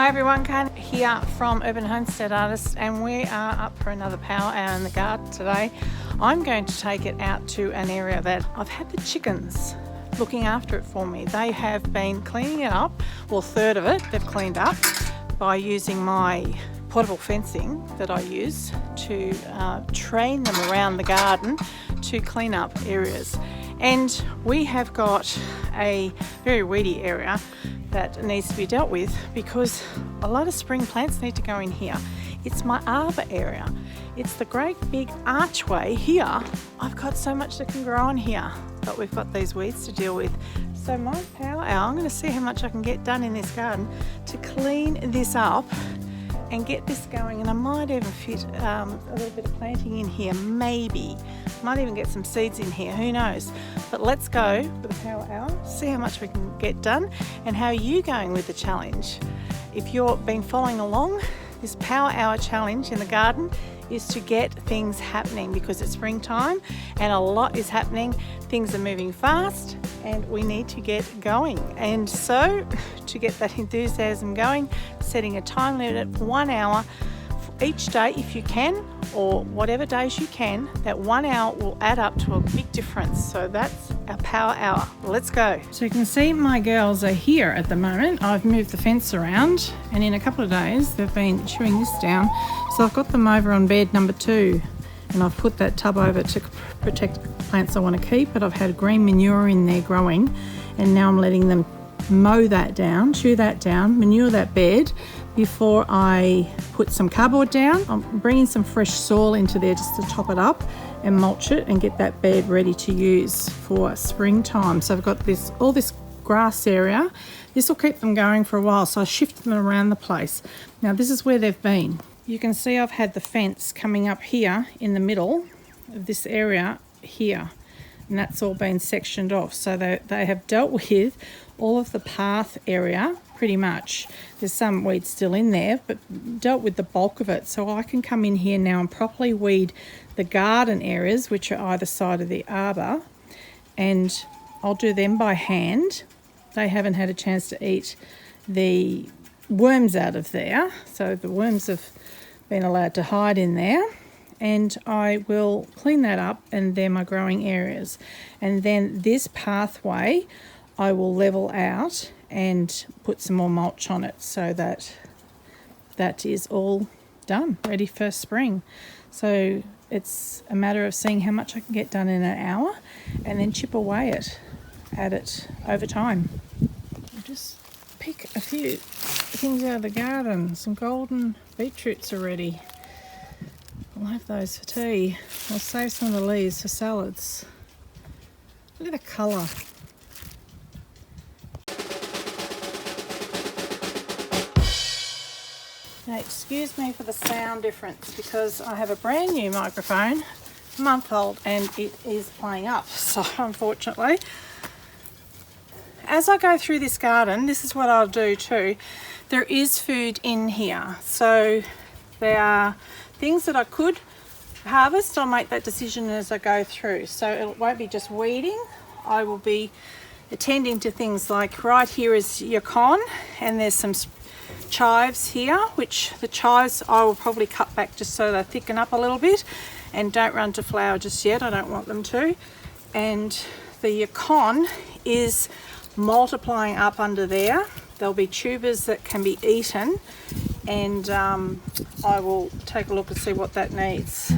Hi everyone, Kayleen here from Urban Homestead Artist, and we are up for another power hour in the garden today. I'm going to take it out to an area that I've had the chickens looking after it for me. They have been cleaning it up, well, a third of it they've cleaned up by using my portable fencing that I use to train them around the garden to clean up areas. And we have got a very weedy area that needs to be dealt with because a lot of spring plants need to go in here. It's my arbor area. It's the great big archway here. I've got so much that can grow on here, but we've got these weeds to deal with. So my power hour, I'm going to see how much I can get done in this garden to clean this up and get this going. And I might even fit a little bit of planting in here, maybe. Might even get some seeds in here, who knows. But let's go for the power hour, see how much we can get done and how are you going with the challenge. If you've been following along, this power hour challenge in the garden is to get things happening because it's springtime and a lot is happening. Things are moving fast and we need to get going. And so to get that enthusiasm going, setting a time limit of 1 hour each day if you can, or whatever days you can. That 1 hour will add up to a big difference. So that's our power hour. Let's go. So you can see my girls are here at the moment. I've moved the fence around and in a couple of days they've been chewing this down. So I've got them over on bed number 2 and I've put that tub over to protect plants I want to keep, but I've had green manure in there growing and now I'm letting them mow that down, chew that down, manure that bed before I put some cardboard down. I'm bringing some fresh soil into there just to top it up and mulch it and get that bed ready to use for springtime. So I've got all this grass area. This will keep them going for a while, so I shift them around the place. Now this is where they've been. You can see I've had the fence coming up here in the middle of this area here, and that's all been sectioned off. So they have dealt with all of the path area pretty much. There's some weeds still in there, but dealt with the bulk of it. So I can come in here now and properly weed the garden areas, which are either side of the arbor, and I'll do them by hand. They haven't had a chance to eat the worms out of there, so the worms have been allowed to hide in there. And I will clean that up, and they're my growing areas. And then this pathway I will level out and put some more mulch on it so that that is all done, ready for spring. So it's a matter of seeing how much I can get done in an hour and then chip away at it over time. I'll just pick a few things out of the garden. Some golden beetroots already. I'll have those for tea. I'll save some of the leaves for salads. Look at the colour. Now, excuse me for the sound difference because I have a brand new microphone, a month old, and it is playing up. So unfortunately, as I go through this garden, this is what I'll do too. There is food in here. So there are things that I could harvest. I'll make that decision as I go through. So it won't be just weeding. I will be attending to things like right here is your con, and there's some chives here, which the chives I will probably cut back just so they thicken up a little bit and don't run to flower just yet. I don't want them to. And the yacon is multiplying up under there. There'll be tubers that can be eaten, and I will take a look and see what that needs.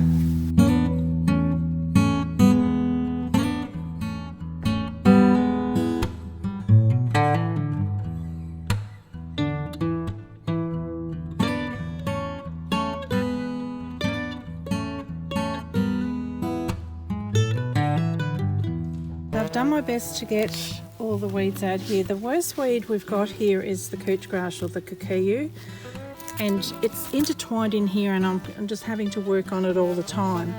I've done my best to get all the weeds out here. The worst weed we've got here is the couch grass or the kikuyu, and it's intertwined in here and I'm just having to work on it all the time.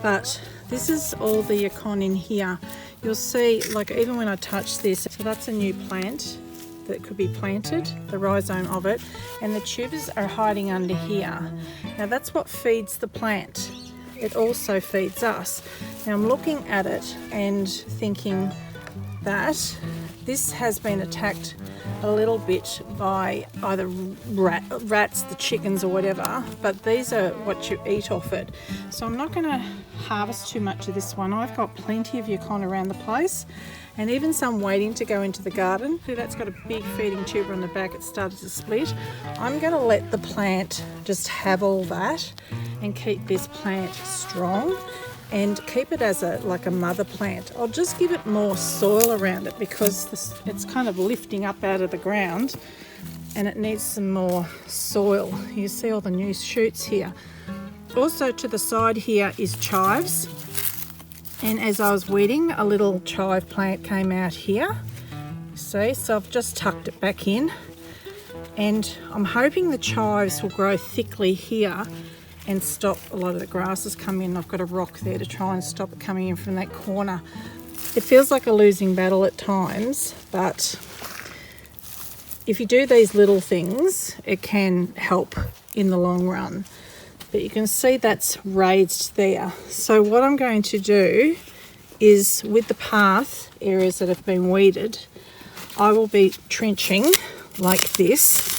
But this is all the yacon in here. You'll see, like even when I touch this, so that's a new plant that could be planted, the rhizome of it, and the tubers are hiding under here. Now that's what feeds the plant. It also feeds us. Now I'm looking at it and thinking that this has been attacked a little bit by either rats, the chickens or whatever, but these are what you eat off it. So I'm not going to harvest too much of this one. I've got plenty of yukon around the place, and even some waiting to go into the garden. See, that's got a big feeding tuber on the back. It started to split. I'm going to let the plant just have all that and keep this plant strong and keep it as like a mother plant. I'll just give it more soil around it because it's kind of lifting up out of the ground and it needs some more soil. You see all the new shoots here. Also to the side here is chives. And as I was weeding, a little chive plant came out here. See, so I've just tucked it back in. And I'm hoping the chives will grow thickly here and stop a lot of the grasses coming in. I've got a rock there to try and stop it coming in from that corner. It feels like a losing battle at times, but if you do these little things, it can help in the long run. But you can see that's raised there. So what I'm going to do is, with the path areas that have been weeded, I will be trenching like this.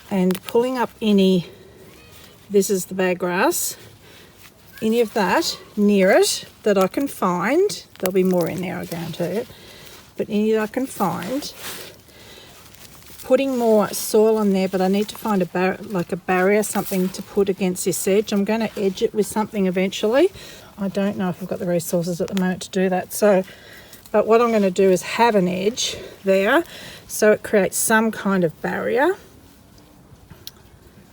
And pulling up any, this is the bag grass, any of that near it that I can find. There'll be more in there, I guarantee it. But any that I can find. Putting more soil on there, but I need to find a barrier, something to put against this edge. I'm going to edge it with something eventually. I don't know if I've got the resources at the moment to do that. But what I'm going to do is have an edge there, so it creates some kind of barrier.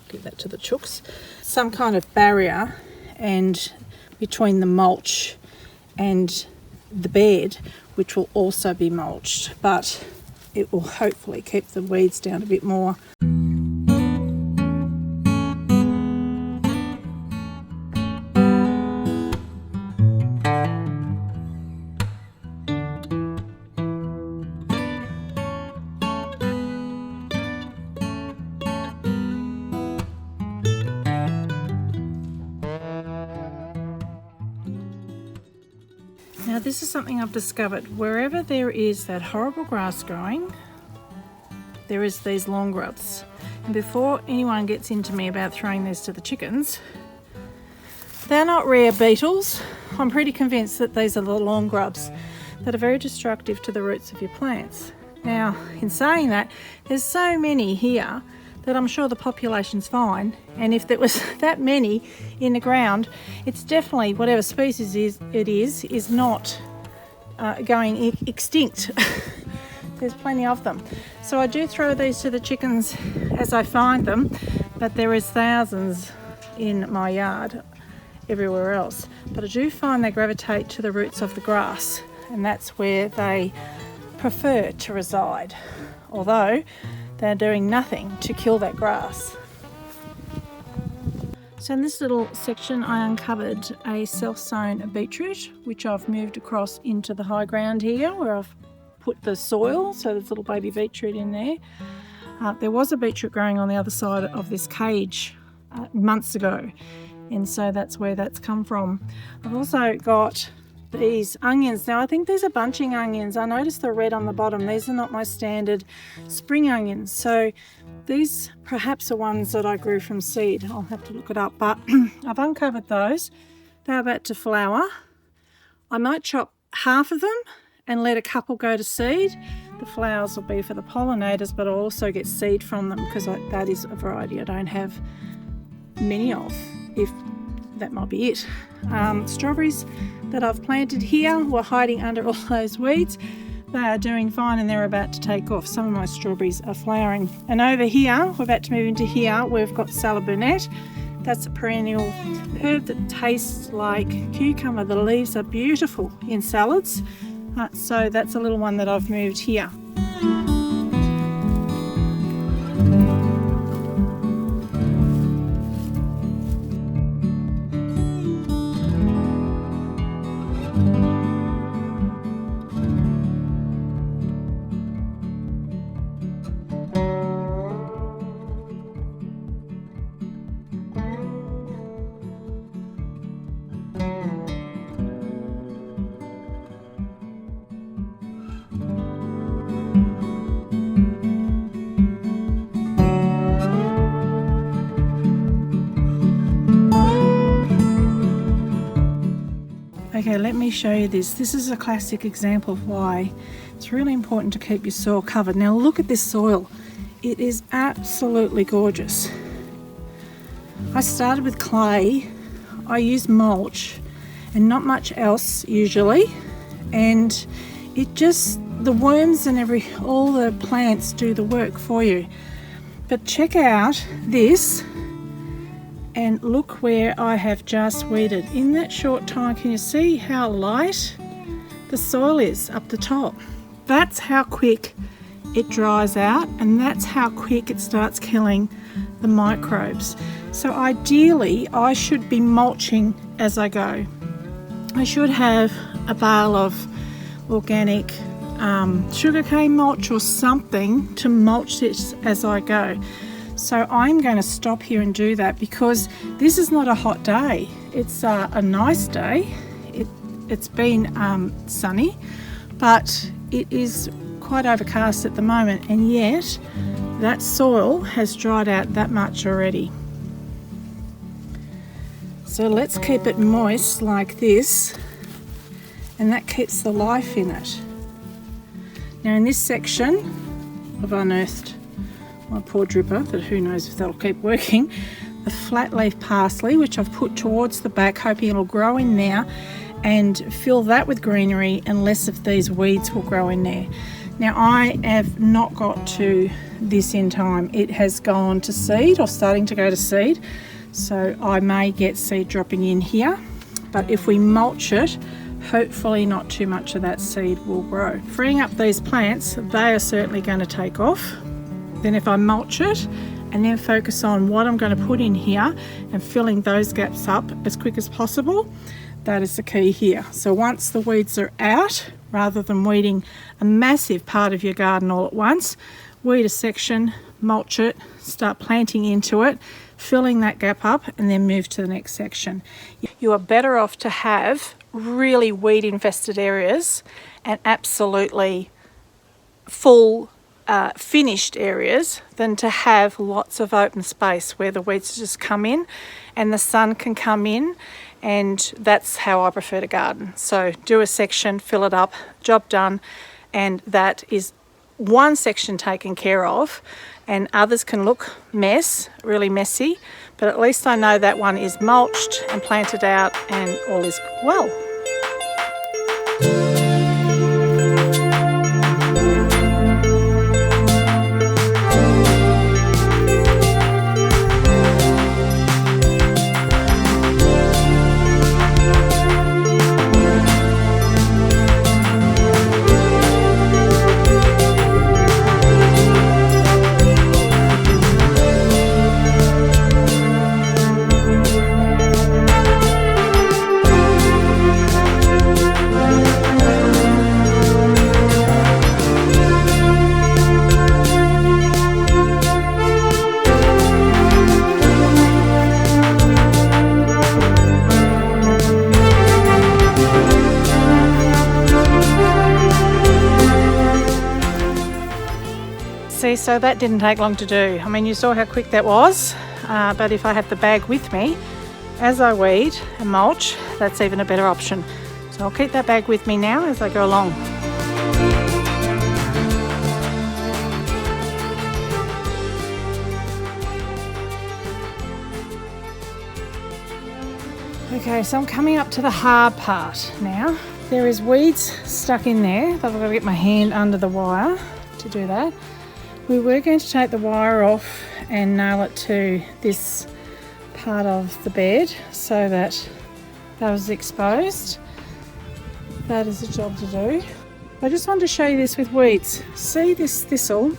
Give that to the chooks. Some kind of barrier, and between the mulch and the bed, which will also be mulched, but it will hopefully keep the weeds down a bit more. Now this is something I've discovered. Wherever there is that horrible grass growing, there is these long grubs. And before anyone gets into me about throwing these to the chickens, they're not rare beetles. I'm pretty convinced that these are the long grubs that are very destructive to the roots of your plants. Now, in saying that, there's so many here that I'm sure the population's fine, and if there was that many in the ground, it's definitely, whatever species it is not going extinct. There's plenty of them. So I do throw these to the chickens as I find them, but there is thousands in my yard everywhere else. But I do find they gravitate to the roots of the grass, and that's where they prefer to reside, although they're doing nothing to kill that grass. So in this little section I uncovered a self-sown beetroot, which I've moved across into the high ground here where I've put the soil, so there's a little baby beetroot in there. There was a beetroot growing on the other side of this cage months ago, and so that's where that's come from. I've also got these onions. Now I think these are bunching onions. I noticed the red on the bottom. These are not my standard spring onions. So these perhaps are ones that I grew from seed. I'll have to look it up, but I've uncovered those. They're about to flower. I might chop half of them and let a couple go to seed. The flowers will be for the pollinators, but I'll also get seed from them because that is a variety I don't have many of, if that might be it. Strawberries that I've planted here were hiding under all those weeds. They are doing fine and they're about to take off. Some of my strawberries are flowering. And over here, we're about to move into here, we've got salad burnette. That's a perennial herb that tastes like cucumber. The leaves are beautiful in salads. So that's a little one that I've moved here. Okay, let me show you this. This is a classic example of why it's really important to keep your soil covered. Now look at this soil. It is absolutely gorgeous. I started with clay. I use mulch and not much else usually, and it just, the worms and all the plants do the work for you. But check out this, and look where I have just weeded. In that short time, can you see how light the soil is up the top? That's how quick it dries out, and that's how quick it starts killing the microbes. So ideally I should be mulching as I go. I should have a bale of organic sugarcane mulch or something to mulch this as I go. So I'm going to stop here and do that, because this is not a hot day. It's a nice day. It's been sunny, but it is quite overcast at the moment, and yet that soil has dried out that much already. So let's keep it moist like this, and that keeps the life in it. Now in this section I've unearthed my poor dripper, but who knows if that'll keep working. The flat leaf parsley, which I've put towards the back, hoping it'll grow in there and fill that with greenery, and less of these weeds will grow in there. Now I have not got to this in time. It has gone to seed, or starting to go to seed, so I may get seed dropping in here, but if we mulch it, hopefully not too much of that seed will grow. Freeing up these plants, they are certainly going to take off. Then if I mulch it and then focus on what I'm going to put in here and filling those gaps up as quick as possible, that is the key here. So once the weeds are out, rather than weeding a massive part of your garden all at once, weed a section, mulch it, start planting into it, filling that gap up, and then move to the next section. You are better off to have really weed infested areas and absolutely full finished areas than to have lots of open space where the weeds just come in and the sun can come in, and that's how I prefer to garden. So do a section, fill it up, job done, and that is one section taken care of, and others can look really messy, but at least I know that one is mulched and planted out and all is well. See, so that didn't take long to do. I mean, you saw how quick that was, but if I have the bag with me as I weed and mulch, that's even a better option. So I'll keep that bag with me now as I go along. Okay, so I'm coming up to the hard part now. There is weeds stuck in there, but I've got to get my hand under the wire to do that. We were going to take the wire off and nail it to this part of the bed so that was exposed. That is a job to do. I just wanted to show you this with weeds. See this thistle?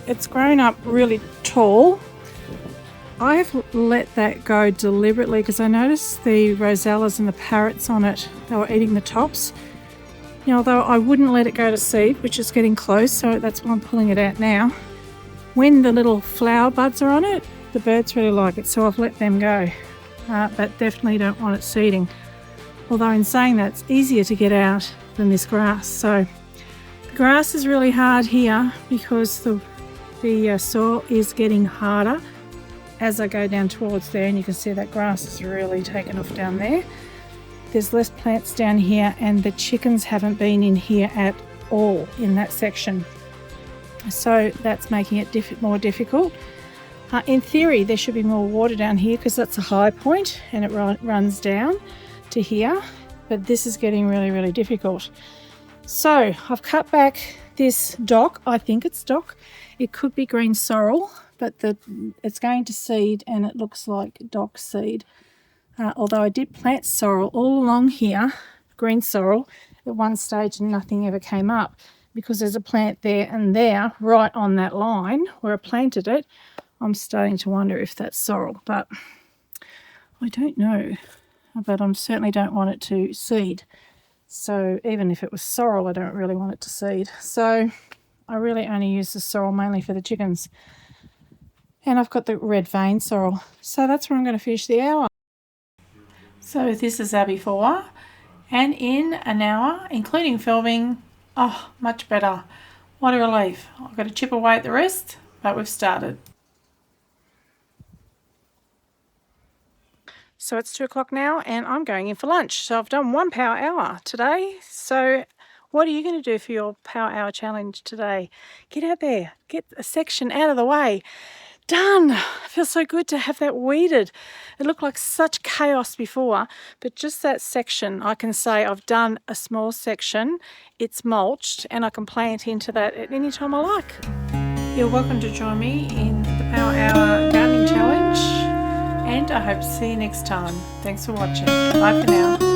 It's grown up really tall. I have let that go deliberately because I noticed the rosellas and the parrots on it, they were eating the tops. Now, although I wouldn't let it go to seed, which is getting close, so that's why I'm pulling it out now. When the little flower buds are on it, the birds really like it, so I've let them go. But definitely don't want it seeding. Although in saying that, it's easier to get out than this grass. So the grass is really hard here because the soil is getting harder as I go down towards there, and you can see that grass is really taken off down there. there's less plants down here, and the chickens haven't been in here at all in that section. So that's making it more difficult. In theory, there should be more water down here because that's a high point and it runs down to here. But this is getting really, really difficult. So I've cut back this dock. I think it's dock. It could be green sorrel, but it's going to seed and it looks like dock seed. Although I did plant sorrel all along here, green sorrel, at one stage and nothing ever came up because there's a plant there and there right on that line where I planted it. I'm starting to wonder if that's sorrel, but I don't know. But I certainly don't want it to seed. So even if it was sorrel, I don't really want it to seed. So I really only use the sorrel mainly for the chickens. And I've got the red vein sorrel. So that's where I'm going to finish the hour. So this is our before. And in an hour, including filming, oh, much better. What a relief. I've got to chip away at the rest, but we've started. So it's 2 o'clock now and I'm going in for lunch. So I've done 1 power hour today. So what are you going to do for your power hour challenge today? Get out there, get a section out of the way. Done. It feels so good to have that weeded. It looked like such chaos before, but just that section, I can say I've done a small section. It's mulched and I can plant into that at any time I like. You're welcome to join me in the Power Hour Gardening Challenge. And I hope to see you next time. Thanks for watching. Bye for now.